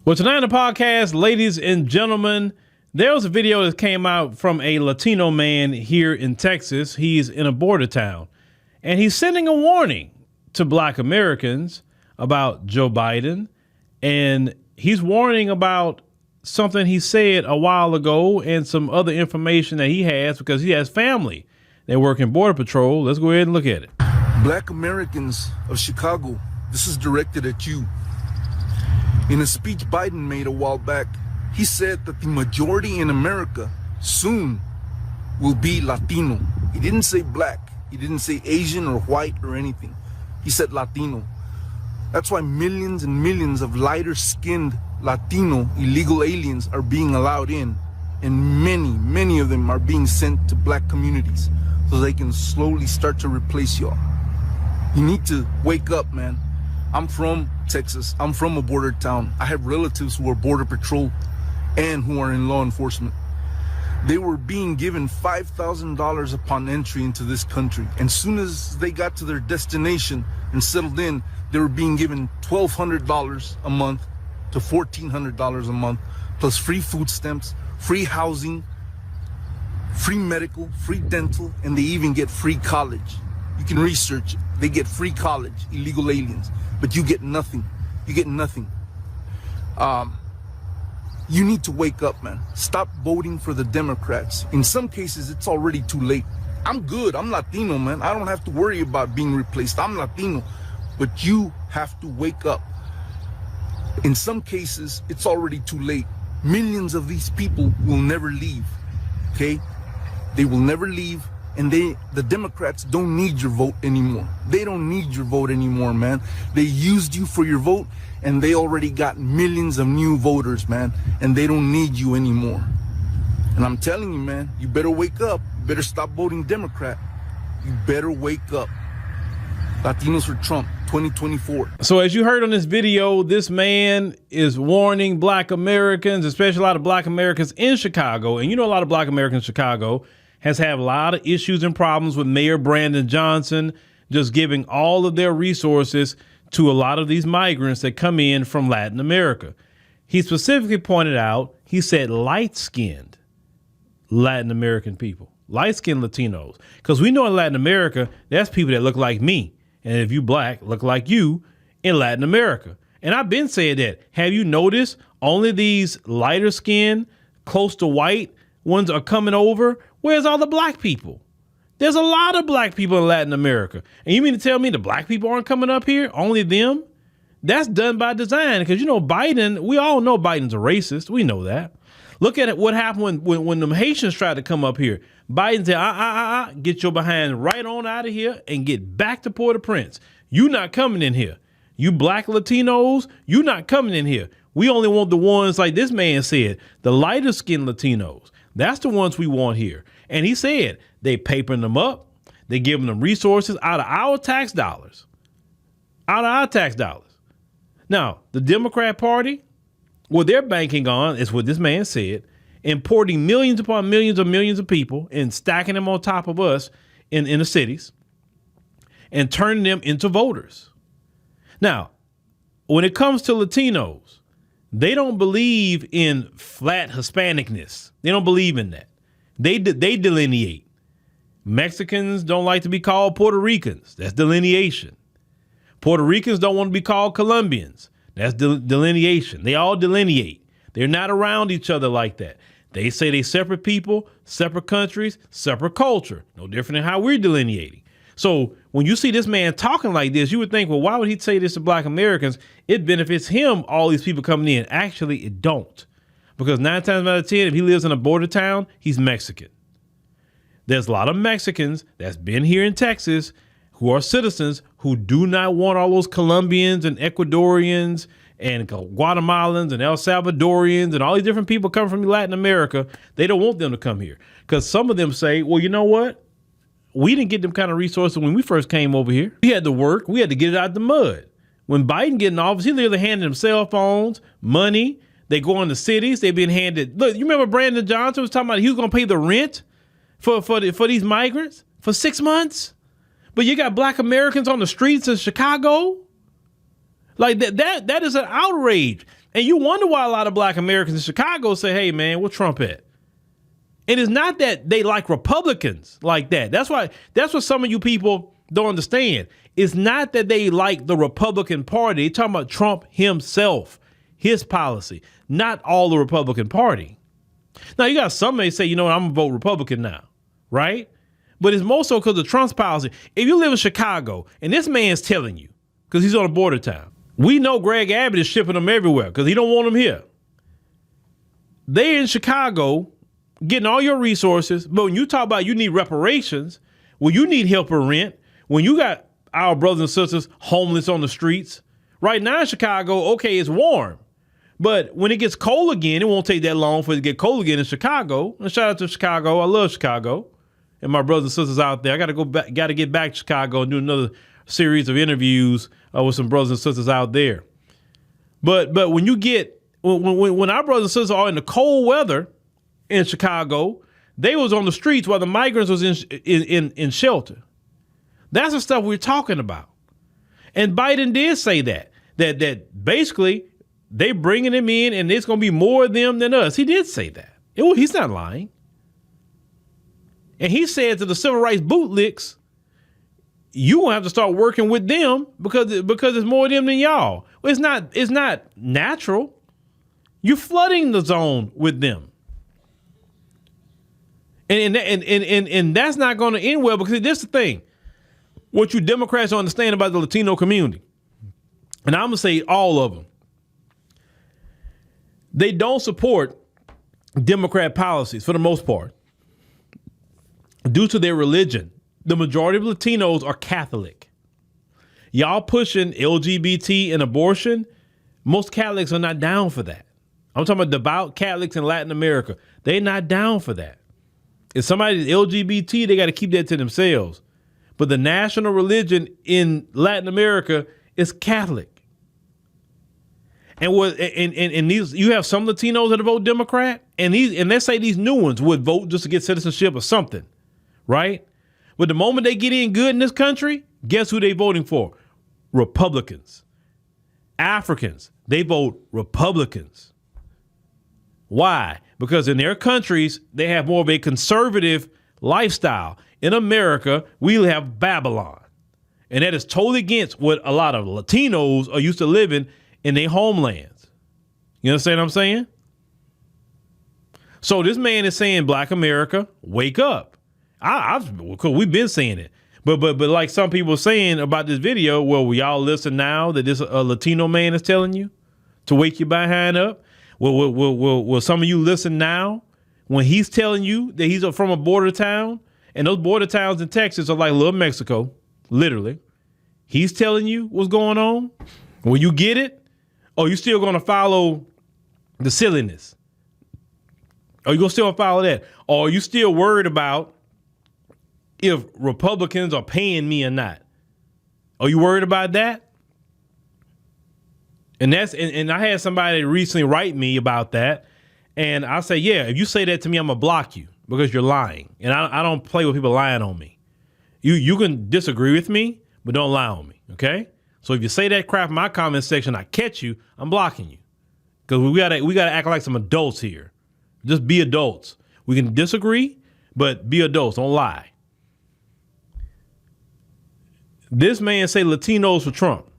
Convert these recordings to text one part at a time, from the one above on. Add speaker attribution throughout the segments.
Speaker 1: Well, tonight on the podcast, ladies and gentlemen, there was a video that came out from a Latino man here in Texas. He's in a border town, and he's sending a warning to Black Americans about Joe Biden, and he's warning about something he said a while ago and some other information that he has because he has family that work in Border Patrol. Let's go ahead and look at it.
Speaker 2: Black Americans of Chicago, this is directed at you. In a speech Biden made a while back, he said that the majority in America soon will be Latino. He didn't say black. He didn't say Asian or white or anything. He said Latino. That's why millions and millions of lighter-skinned Latino illegal aliens are being allowed in, and many of them are being sent to black communities so they can slowly start to replace y'all. You need to wake up, man. I'm from Texas. I'm from a border town. I have relatives who are Border Patrol and who are in law enforcement. They were being given $5,000 upon entry into this country. And soon as they got to their destination and settled in, they were being given $1,200 a month to $1,400 a month, plus free food stamps, free housing, free medical, free dental, and they even get free college. You can research it. They get free college, illegal aliens, but you get nothing. You get nothing. You need to wake up, man. Stop voting for the Democrats. In some cases, it's already too late. I'm good. I'm Latino, man. I don't have to worry about being replaced. I'm Latino. But you have to wake up. In some cases, it's already too late. Millions of these people will never leave, okay? They will never leave, and the Democrats don't need your vote anymore. They don't need your vote anymore, man. They used you for your vote, and they already got millions of new voters, man, and they don't need you anymore. And I'm telling you, man, you better wake up. You better stop voting Democrat. You better wake up. Latinos for Trump, 2024.
Speaker 1: So as you heard on this video, this man is warning Black Americans, especially a lot of Black Americans in Chicago. And you know, a lot of Black Americans in Chicago has had a lot of issues and problems with Mayor Brandon Johnson just giving all of their resources to a lot of these migrants that come in from Latin America. He specifically pointed out, he said light-skinned Latin American people, light-skinned Latinos, because we know in Latin America, that's people that look like me. And if you black, look like you in Latin America. And I've been saying that. Have you noticed only these lighter skinned, close to white ones are coming over? Where's all the black people? There's a lot of black people in Latin America. And you mean to tell me the black people aren't coming up here? Only them? That's done by design. Because, you know, Biden, we all know Biden's a racist. We know that. Look at it. What happened when the Haitians tried to come up here. Biden said, get your behind right on out of here and get back to Port-au-Prince. You not coming in here. You black Latinos, you not coming in here. We only want the ones, like this man said, the lighter skinned Latinos. That's the ones we want here. And he said they papering them up. They giving them resources out of our tax dollars. Out of our tax dollars. Now, the Democrat Party, what they're banking on is what this man said, importing millions upon millions of people and stacking them on top of us in the cities and turning them into voters. Now, when it comes to Latinos, they don't believe in flat Hispanicness. They don't believe in that. They delineate. Mexicans don't like to be called Puerto Ricans. That's delineation. Puerto Ricans don't want to be called Colombians. That's delineation. They all delineate. They're not around each other like that. They say they separate people, separate countries, separate culture. No different than how we're delineating. So when you see this man talking like this, you would think, well, why would he say this to Black Americans? It benefits him, all these people coming in. Actually, it don't. Because 9 times out of 10, if he lives in a border town, he's Mexican. There's a lot of Mexicans that's been here in Texas who are citizens who do not want all those Colombians and Ecuadorians and Guatemalans and El Salvadorians and all these different people coming from Latin America. They don't want them to come here because some of them say, well, you know what? We didn't get them kind of resources when we first came over here. We had to work. We had to get it out of the mud. When Biden get in office, he literally handed them cell phones, money. They go into cities. They've been handed. Look, you remember Brandon Johnson was talking about he was going to pay the rent for these migrants for 6 months? But you got Black Americans on the streets of Chicago? Like that is an outrage. And you wonder why a lot of black Americans in Chicago say, hey, man, where Trump at? And it's not that they like Republicans like that. That's what some of you people don't understand. It's not that they like the Republican Party. They're talking about Trump himself, his policy, not all the Republican Party. Now, you got some may say, you know what, I'm going to vote Republican now, right? But it's more so because of Trump's policy. If you live in Chicago and this man's telling you, because he's on a border town, we know Greg Abbott is shipping them everywhere because he don't want them here. They're in Chicago getting all your resources. But when you talk about you need reparations, well, you need help or rent, when you got our brothers and sisters homeless on the streets, right now in Chicago, okay, it's warm. But when it gets cold again, it won't take that long for it to get cold again in Chicago. And shout out to Chicago. I love Chicago. And my brothers and sisters out there. I got to get back to Chicago and do another series of interviews with some brothers and sisters out there. But when you get when our brothers and sisters are in the cold weather in Chicago, they was on the streets while the migrants was in shelter. That's the stuff we're talking about. And Biden did say that basically they bringing them in and it's going to be more of them than us. He did say that. He's not lying. And he said to the civil rights bootlicks, you gonna have to start working with them because there's more of them than y'all. Well, it's not natural. You're flooding the zone with them. And that's not going to end well, because this is the thing. What you Democrats don't understand about the Latino community, and I'm going to say all of them, they don't support Democrat policies for the most part due to their religion. The majority of Latinos are Catholic. Y'all pushing LGBT and abortion, most Catholics are not down for that. I'm talking about devout Catholics in Latin America. They're not down for that. If somebody's LGBT, they got to keep that to themselves. But the national religion in Latin America is Catholic. And these, you have some Latinos that vote Democrat, and let's say these new ones would vote just to get citizenship or something, right? But the moment they get in good in this country, guess who they voting for? Republicans. Africans, they vote Republicans. Why? Because in their countries, they have more of a conservative lifestyle. In America, we have Babylon. And that is totally against what a lot of Latinos are used to living in their homelands. You understand what I'm saying? So this man is saying, Black America, wake up. Cause we've been saying it. But like some people are saying about this video, well, will y'all listen now that this Latino man is telling you to wake your behind up? Will some of you listen now when he's telling you that he's from a border town? And those border towns in Texas are like little Mexico, literally. He's telling you what's going on. Will you get it? Or you still going to follow the silliness? Are you going to still follow that? Or are you still worried about if Republicans are paying me or not? Are you worried about that? And I had somebody recently write me about that. And I say, yeah, if you say that to me, I'm going to block you because you're lying. And I don't play with people lying on me. You can disagree with me, but don't lie on me. Okay. So if you say that crap in my comment section, I catch you, I'm blocking you. Because we gotta act like some adults here. Just be adults. We can disagree, but be adults. Don't lie. This man say Latinos for Trump.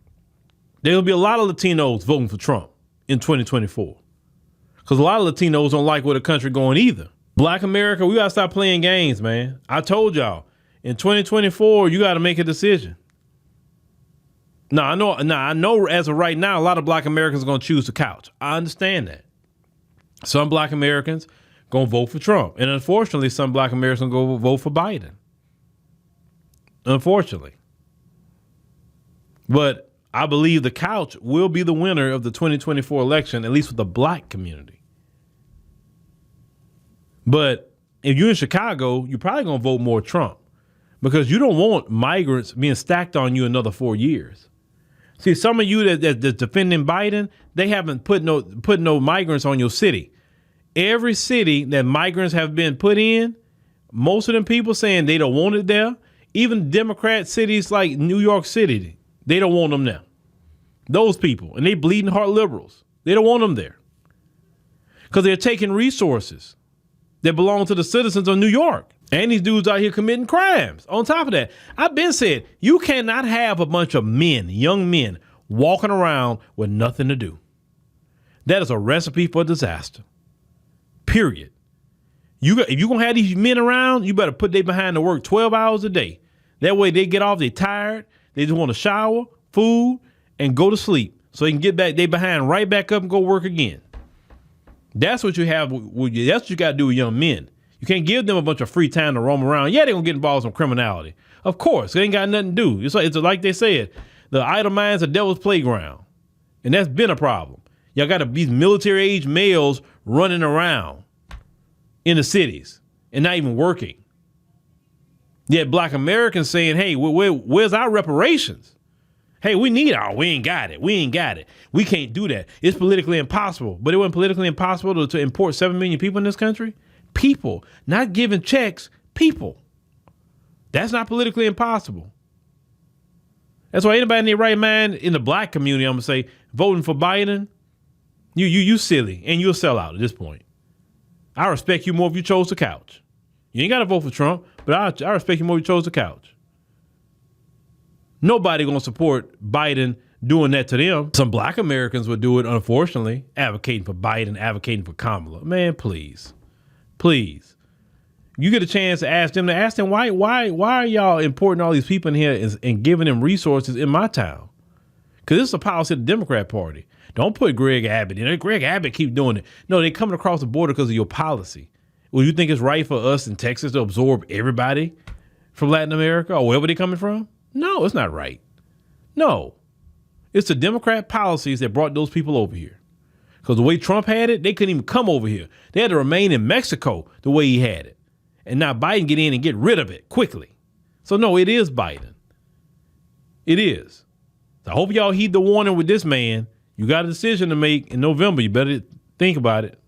Speaker 1: There'll be a lot of Latinos voting for Trump in 2024. Because a lot of Latinos don't like where the country going either. Black America, we got to stop playing games, man. I told y'all, in 2024, you got to make a decision. I know as of right now, a lot of Black Americans are going to choose the couch. I understand that. Some Black Americans going to vote for Trump. And unfortunately, some Black Americans are going to vote for Biden. Unfortunately. But I believe the couch will be the winner of the 2024 election, at least with the Black community. But if you're in Chicago, you're probably going to vote more Trump because you don't want migrants being stacked on you another 4 years. See, some of you that's defending Biden, they haven't put no migrants on your city. Every city that migrants have been put in, most of them people saying they don't want it there. Even Democrat cities like New York City, they don't want them there. Those people, and they bleeding heart liberals. They don't want them there because they're taking resources that belong to the citizens of New York. And these dudes out here committing crimes. On top of that, I've been said, you cannot have a bunch of men, young men, walking around with nothing to do. That is a recipe for disaster. Period. If you're going to have these men around, you better put they behind to work 12 hours a day. That way they get off, they tired, they just want to shower, food, and go to sleep. So they can get back, they behind right back up and go work again. That's what you have. That's what you got to do with young men. You can't give them a bunch of free time to roam around. Yeah, they're going to get involved in some criminality. Of course, they ain't got nothing to do. It's like they said, the idle mind's a devil's playground. And that's been a problem. Y'all got these military-age males running around in the cities and not even working. Yet black Americans saying, hey, where's our reparations? Hey, we ain't got it. We can't do that. It's politically impossible. But it wasn't politically impossible to import 7 million people in this country? People, not giving checks, people. That's not politically impossible. That's why anybody in their right mind in the black community, I'm going to say, voting for Biden, you silly and you'll sell out at this point. I respect you more if you chose the couch. You ain't got to vote for Trump, but I respect you more if you chose the couch. Nobody going to support Biden doing that to them. Some black Americans would do it, unfortunately, advocating for Biden, advocating for Kamala. Man, please. Please. You get a chance to ask them why are y'all importing all these people in here and giving them resources in my town? Because this is a policy of the Democrat Party. Don't put Greg Abbott in it. Greg Abbott keep doing it. No, they're coming across the border because of your policy. Well, you think it's right for us in Texas to absorb everybody from Latin America or wherever they're coming from? No, it's not right. No. It's the Democrat policies that brought those people over here. Because the way Trump had it, they couldn't even come over here. They had to remain in Mexico the way he had it. And now Biden get in and get rid of it quickly. So no, it is Biden. It is. So I hope y'all heed the warning with this man. You got a decision to make in November. You better think about it.